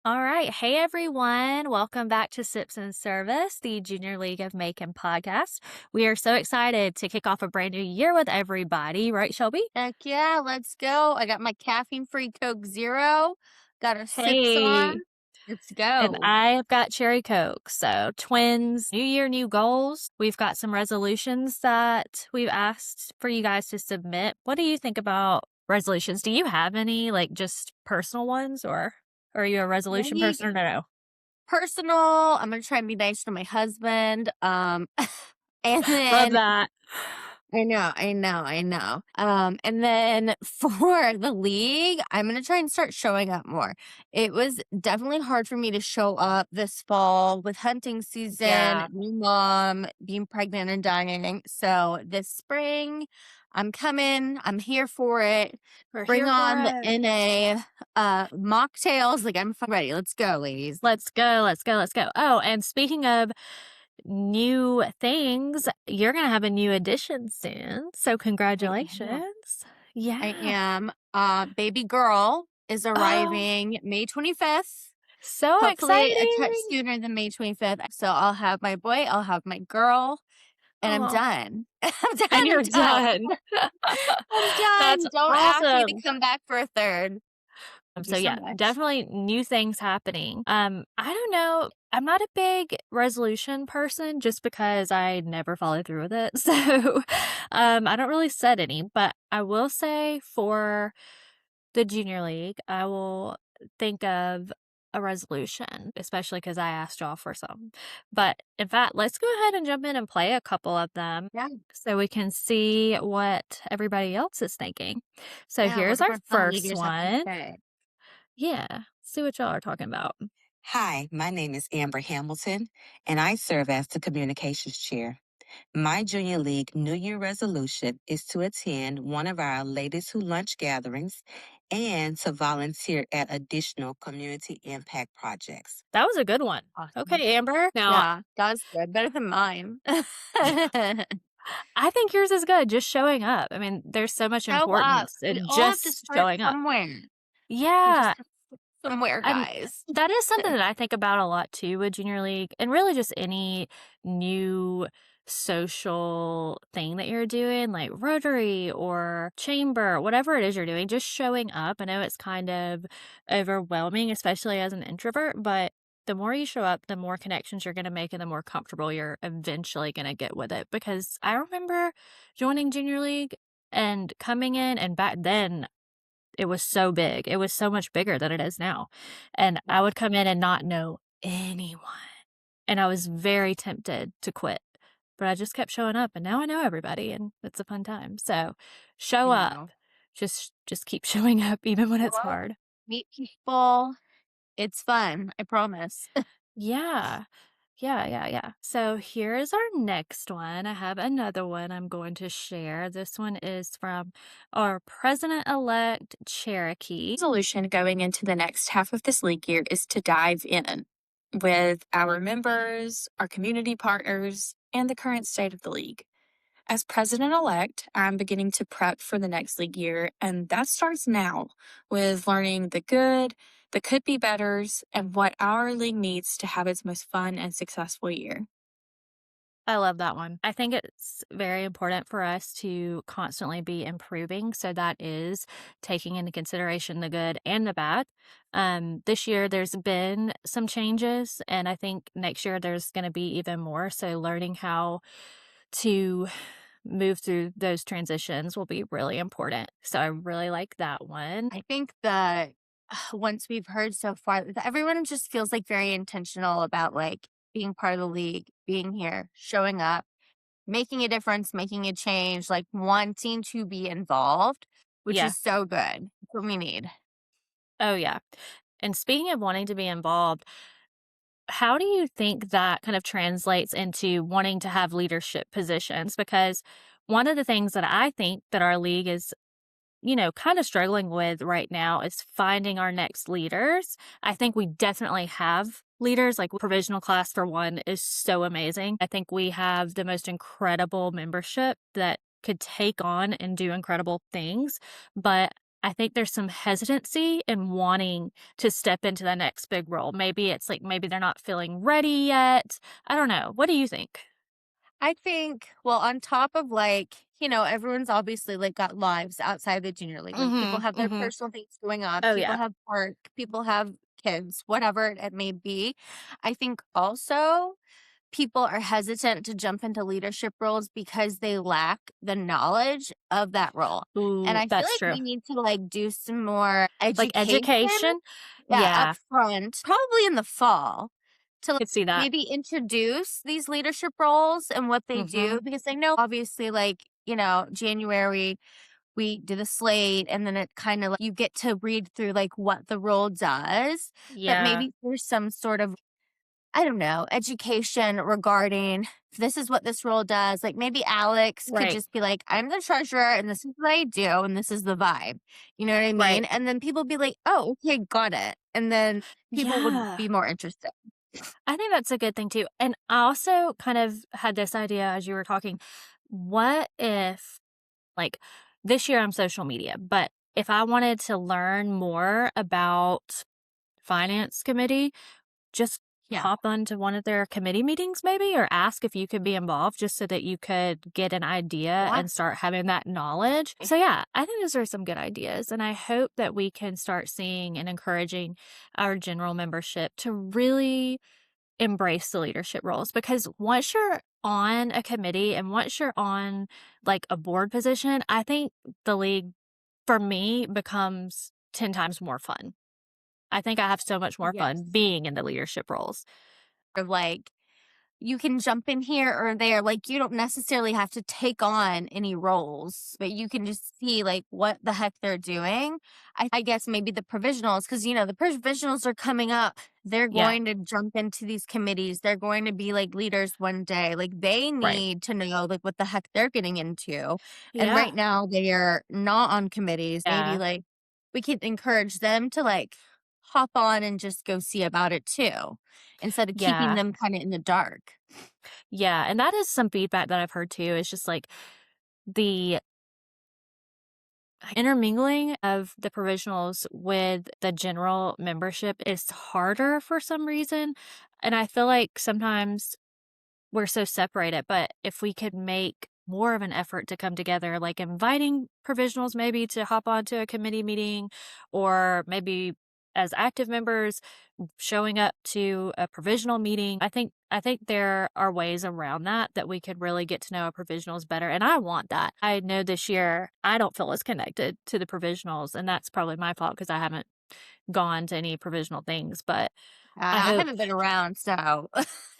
All right. Hey, everyone. Welcome back to Sips and Service, the Junior League of Macon podcast. We are so excited to kick off a brand new year with everybody. Right, Shelby? Heck yeah, let's go. I got my caffeine-free Coke Zero. Got a Sips on. Hey. Let's And go. I've got Cherry Coke. So, twins, new year, new goals. We've got some resolutions that we've asked for you guys to submit. What do you think about resolutions? Do you have any, like just personal ones, or are you a resolution Maybe person or no? personal. I'm gonna try and be nice to my husband. And Love then that. I know. And then for the league, I'm gonna try and start showing up more. It was definitely hard for me to show up this fall with hunting season, Yeah, new mom, being pregnant and dying. So this spring, I'm coming. I'm here for it. we're Bring here for on the it. NA mocktails. Like I'm ready. Let's go, ladies. Let's go, let's go, let's go. Oh, and speaking of new things, you're gonna have a new addition soon, so I am. congratulations. I Yeah. am. Baby girl is Oh, arriving May 25th. so Hopefully a touch exciting. sooner than May 25th. So I'll have my boy, I'll have my girl, and I'm Oh, done. I'm done, and I'm you're done. done. I'm done. That's Don't ask me to awesome. come back for a third. Thank you So so yeah, much. definitely new things happening. I don't know. I'm not a big resolution person just because I never follow through with it. So, I don't really set any, but I will say for the junior league, I will think of a resolution, especially because I asked y'all for some. But in fact, let's go ahead and jump in and play a couple of them Yeah. so we can see what everybody else is thinking. So Yeah. What here's do our our fun first leaders have to one. say? Yeah, see what y'all are talking about. Hi, my name is Amber Hamilton, and I serve as the communications chair. My Junior League New Year resolution is to attend one of our Ladies Who Lunch gatherings and to volunteer at additional community impact projects. That was a good one. Awesome. Okay, Amber. Now, Yeah, that was good. Better than mine. yeah, I think yours is good. Just showing up. I mean, there's so much Show up. importance We in all have to just start showing up. somewhere. We Yeah, just have to start somewhere, and guys. that is something that I think about a lot too with junior league and really just any new social thing that you're doing, like Rotary or Chamber, whatever it is you're doing, just showing up. I know it's kind of overwhelming, especially as an introvert, but the more you show up, the more connections you're going to make and the more comfortable you're eventually going to get with it. Because I remember joining junior league and coming in, and back then it was so big. It was so much bigger than it is now. And I would come in and not know anyone. And I was very tempted to quit. But I just kept showing up and now I know everybody and it's a fun time. So show You up. know, Just keep showing up even when show it's up, hard. meet people. It's fun. I promise. Yeah. Yeah. So here's our next one. I have another one I'm going to share. This one is from our president-elect Cherokee. Resolution going into the next half of this league year is to dive in with our members, our community partners, and the current state of the league. As president elect, I'm beginning to prep for the next league year, and that starts now with learning the good, the could be betters, and what our league needs to have its most fun and successful year. I love that one. I think it's very important for us to constantly be improving. So that is taking into consideration the good and the bad. This year, there's been some changes, and I think next year there's going to be even more. So learning how to move through those transitions will be really important. So I really like that one. I think that once we've heard so far, everyone just feels like very intentional about like being part of the league, being here, showing up, making a difference, making a change, like wanting to be involved, which Yeah. is so good. That's what we need. Oh, yeah. And speaking of wanting to be involved, how do you think that kind of translates into wanting to have leadership positions? Because one of the things that I think that our league is, kind of struggling with right now is finding our next leaders. I think we definitely have leaders, like provisional class for one is so amazing. I think we have the most incredible membership that could take on and do incredible things. But I think there's some hesitancy in wanting to step into the next big role. Maybe it's like maybe they're not feeling ready yet. I don't know. What do you think? I think, well, on top of everyone's obviously got lives outside the junior league. Like people Mhm. have their Mhm. personal things going on, Oh people yeah. have work, people have kids, whatever it may be. I think also people are hesitant to jump into leadership roles because they lack the knowledge of that role. And Ooh, I feel that's like true. we need to do some more Like education, education? yeah, up Yeah. front, probably in the fall, to Could see that. maybe introduce these leadership roles and what they do, Mhm. because I know obviously January we do the slate, and then it kind of you get to read through what the role does, but Yeah. maybe there's some sort of, I don't know, education regarding this is what this role does. Like maybe Alex could Right. just be like, I'm the treasurer and this is what I do and this is the vibe. You know what I mean? Right. And then people be like, oh, okay, got it. And then people would Yeah. be more interested. I think that's a good thing too. And I also kind of had this idea as you were talking. What if, like, this year I'm social media, but if I wanted to learn more about finance committee, just Yeah. hop onto one of their committee meetings maybe, or ask if you could be involved just so that you could get an idea Yeah. and start having that knowledge. So yeah, I think those are some good ideas. And I hope that we can start seeing and encouraging our general membership to really embrace the leadership roles, because once you're on a committee and once you're on like a board position, I think the league for me becomes 10 times more fun. I think I have so much more Yes. fun being in the leadership roles. Or you can jump in here or there. Like you don't necessarily have to take on any roles, but you can just see what the heck they're doing. I guess maybe the provisionals, because the provisionals are coming up. They're Yeah. going to jump into these committees. They're going to be leaders one day. They Right. need to know what the heck they're getting into. And Yeah. right now they are not on committees. Maybe Yeah. we could encourage them to hop on and just go see about it too, instead of keeping Yeah. them kind of in the dark. Yeah. And that is some feedback that I've heard too. It's just like the intermingling of the provisionals with the general membership is harder for some reason. And I feel like sometimes we're so separated, but if we could make more of an effort to come together, like inviting provisionals maybe to hop onto a committee meeting, or maybe as active members showing up to a provisional meeting. I think there are ways around that we could really get to know our provisionals better, and I want that. I know this year I don't feel as connected to the provisionals, and that's probably my fault because I haven't gone to any provisional things, but I I hope haven't been around, so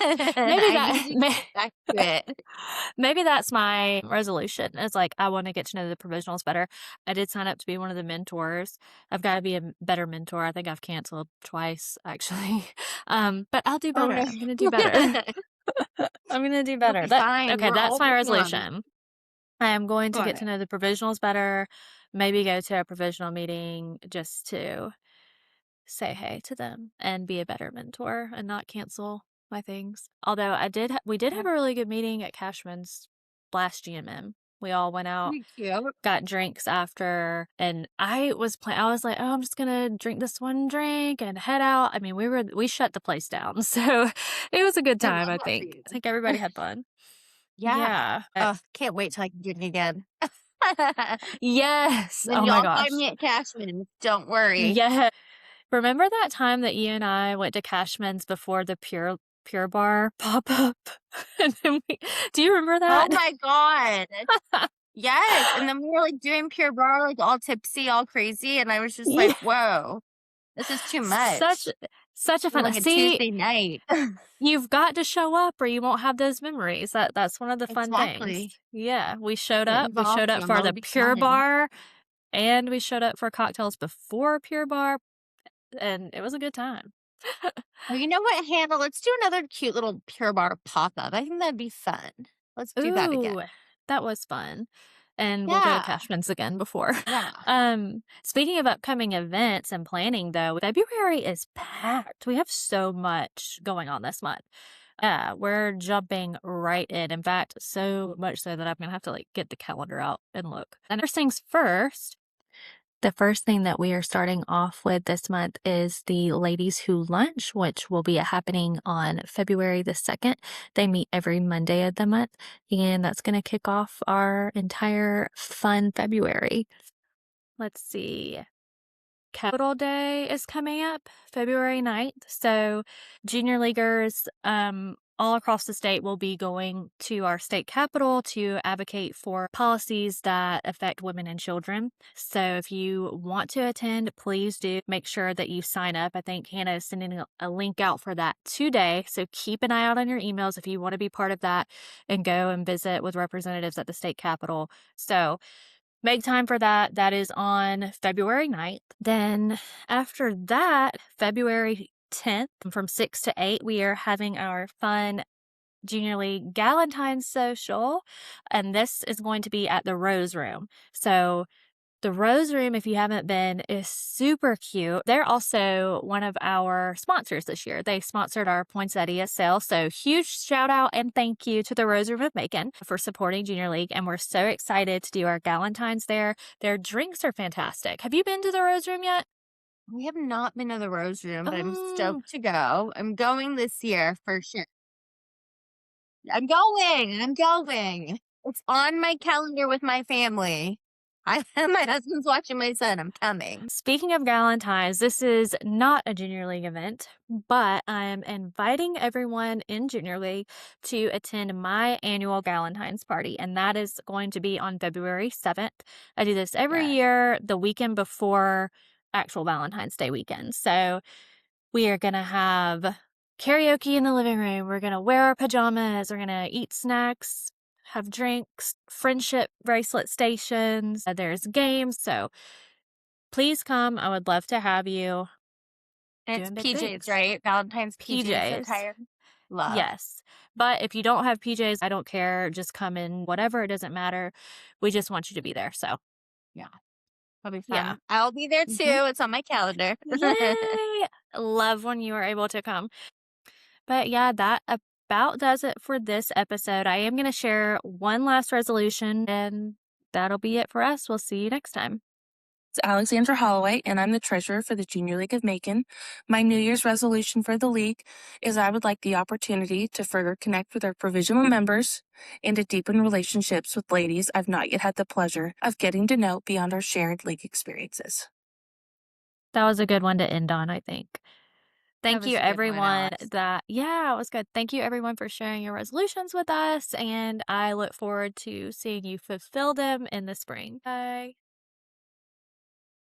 maybe I that need to get back to it. maybe that's my resolution. It's like I want to get to know the provisionals better. I did sign up to be one of the mentors. I've got to be a better mentor. I think I've canceled twice actually. But I'll do Oh better. no. I'm going to do better. I'm going to do You'll better. be fine. Okay, We're that's all my working on it. resolution. I am going to Got get to it. know the provisionals better. Maybe go to a provisional meeting just to say hey to them and be a better mentor and not cancel my things. Although we did Yeah. have a really good meeting at Cashman's last GMM. We all went out, Pretty cute. got drinks after, and I was like, oh, I'm just gonna drink this one drink and head out. I mean, we shut the place down, so it was a good I time. love I that for think. you. I think everybody had fun. Yeah. Yeah. Can't wait till I can drink again. Yes. Then Oh my y'all find gosh. me at Cashman's. Don't worry. Yeah. Remember that time that you and I went to Cashman's before the Pure Bar pop up? And then do you remember Oh that? my god. Yes. And then we were doing pure bar, all tipsy, all crazy, and I was just Yeah. like, whoa, this is too Such much. such a For fun a see, Tuesday night. you've got to show up or you won't have those memories. That's one of the fun things. Exactly. Yeah, we showed It up. was We showed up awesome. for That the would be Pure fun. Bar, and we showed up for cocktails before Pure Bar, and it was a good time. Well, you know what, Hannah? Let's do another cute little Pure Bar pop-up. I think that'd be fun. Let's do that again. Ooh, that was fun. And we'll go to Yeah. Cashman's again before. Yeah. Speaking of upcoming events and planning though, February is packed. We have so much going on this month. Yeah, we're jumping right in. In fact, so much so that I'm gonna have to get the calendar out and look. And first things first, The first thing that we are starting off with this month is the Ladies Who Lunch, which will be happening on February the 2nd. They meet every Monday of the month, and that's going to kick off our entire fun February. Let's see. Capital Day is coming up February 9th. So junior leaguers all across the state will be going to our state capitol to advocate for policies that affect women and children. So if you want to attend, please do make sure that you sign up. I think Hannah is sending a link out for that today. So keep an eye out on your emails if you want to be part of that and go and visit with representatives at the state capitol. So make time for that. That is on February 9th. Then after that, February 10th from 6 to 8, we are having our fun Junior League Galentine's social, and this is going to be at the Rose Room. So the Rose Room, if you haven't been, is super cute. They're also one of our sponsors this year. They sponsored our poinsettia sale. So huge shout out and thank you to the Rose Room of Macon for supporting Junior League. And we're so excited to do our Galentine's there. Their drinks are fantastic. Have you been to the Rose Room yet? We have not been to the Rose Room, but I'm Oh. stoked to go. I'm going this year for sure. I'm going. It's on my calendar with my family. My husband's watching my son. I'm coming. Speaking of Galentine's, this is not a Junior League event, but I am inviting everyone in Junior League to attend my annual Galentine's party, and that is going to be on February 7th. I do this every year, the weekend before actual Valentine's Day weekend. So we are going to have karaoke in the living room. We're going to wear our pajamas. We're going to eat snacks, have drinks, friendship bracelet stations. There's games. So please come. I would love to have you. And it's Doing big PJs, things. right? Valentine's PJs. attire. Love. Yes. But if you don't have PJs, I don't care. Just come in, whatever. It doesn't matter. We just want you to be there. So, It'll be fun. yeah. I'll be there too. Mhm. It's on my calendar. Yay! Love when you are able to come. But yeah, that about does it for this episode. I am going to share one last resolution, and that'll be it for us. We'll see you next time. It's Alexandra Holloway, and I'm the treasurer for the Junior League of Macon. My New Year's resolution for the league is I would like the opportunity to further connect with our provisional members and to deepen relationships with ladies I've not yet had the pleasure of getting to know beyond our shared league experiences. That was a good one to end on, I think. Thank was you, a good one, everyone. Alex. Yeah, it was good. Thank you, everyone, for sharing your resolutions with us, and I look forward to seeing you fulfill them in the spring. Bye.